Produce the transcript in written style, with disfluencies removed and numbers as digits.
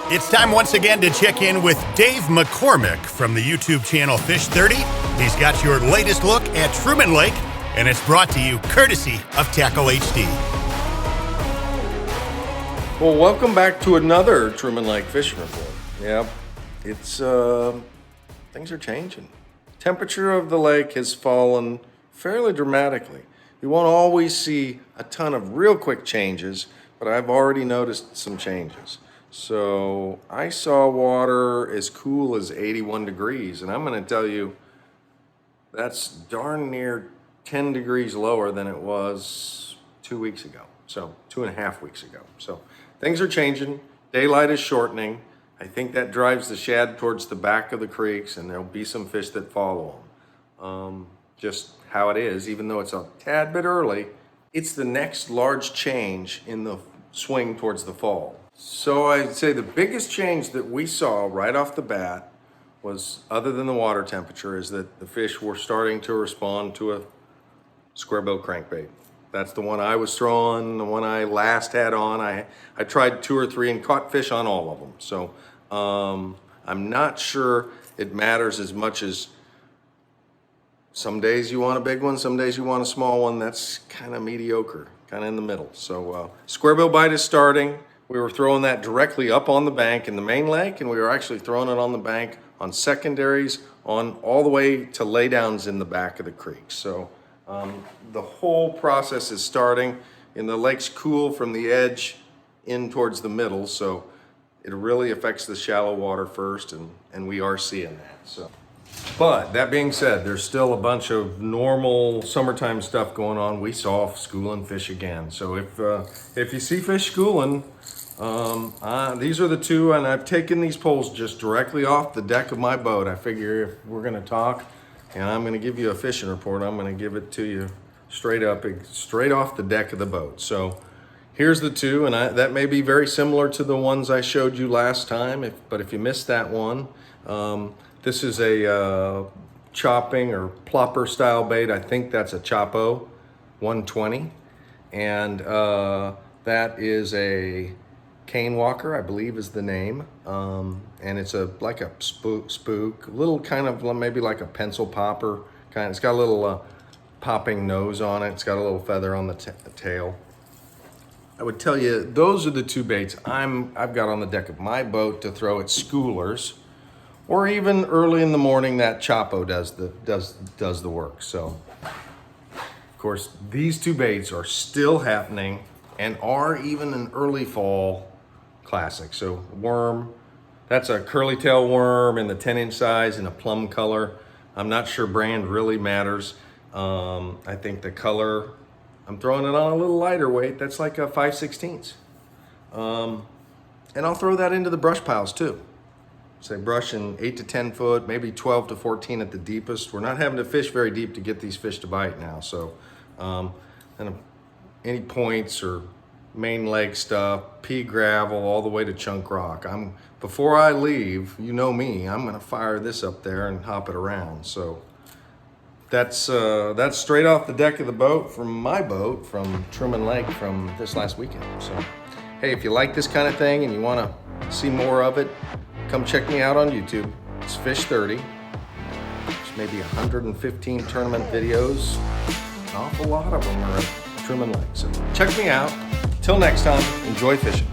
It's time once again to check in with Dave McCormick from the YouTube channel Fish30. He's got your latest look at Truman Lake, and it's brought to you courtesy of Tackle HD. Well, welcome back to another Truman Lake fishing report. Yep, it's things are changing. Temperature of the lake has fallen fairly dramatically. You won't always see a ton of real quick changes, but I've already noticed some changes. So I saw water as cool as 81 degrees, and I'm going to tell you that's darn near 10 degrees lower than it was 2 weeks ago. So 2.5 weeks ago. So things are changing. Daylight is shortening. I think that drives the shad towards the back of the creeks, and there'll be some fish that follow them. Just how it is, even though it's a tad bit early, it's the next large change in the swing towards the fall. So I'd say the biggest change that we saw right off the bat was, other than the water temperature, is that the fish were starting to respond to a square bill crankbait. That's the one I was throwing, the one I last had on. I tried 2 or 3 and caught fish on all of them. So I'm not sure it matters as much as some days you want a big one, some days you want a small one. That's kind of mediocre, kind of in the middle. So square bill bite is starting. We were throwing that directly up on the bank in the main lake, and we were actually throwing it on the bank on secondaries, on all the way to laydowns in the back of the creek. So the whole process is starting, and the lake's cool from the edge in towards the middle, so it really affects the shallow water first, and we are seeing that. So, but that being said, there's still a bunch of normal summertime stuff going on. We saw schooling fish again. So if you see fish schooling, these are the two, and I've taken these poles just directly off the deck of my boat. I figure if we're gonna talk and I'm gonna give you a fishing report, I'm gonna give it to you straight up, straight off the deck of the boat. So here's the two, and that may be very similar to the ones I showed you last time, but if you missed that one, this is a chopping or plopper style bait. I think that's a Chapo 120, and that is a cane walker, I believe is the name, and it's like a spook, little kind of maybe like a pencil popper kind. It's got a little popping nose on it. It's got a little feather on the tail. I would tell you those are the two baits I've got on the deck of my boat to throw at schoolers, or even early in the morning that Chapo does the work. So of course these two baits are still happening and are even an early fall classic. So worm, that's a curly tail worm in the 10-inch size in a plum color. I'm not sure brand really matters. I think the color, I'm throwing it on a little lighter weight. That's like a 5/16. And I'll throw that into the brush piles too. Say brush in 8 to 10 foot, maybe 12 to 14 at the deepest. We're not having to fish very deep to get these fish to bite now. So and any points or main lake stuff, pea gravel, all the way to chunk rock. Before I leave, you know me, I'm gonna fire this up there and hop it around. So that's straight off the deck of the boat from my boat from Truman Lake from this last weekend. So hey, if you like this kind of thing and you wanna see more of it, come check me out on YouTube. It's Fish30. There's maybe 115 tournament videos. An awful lot of them are at Truman Lake. So check me out. Till next time, enjoy fishing.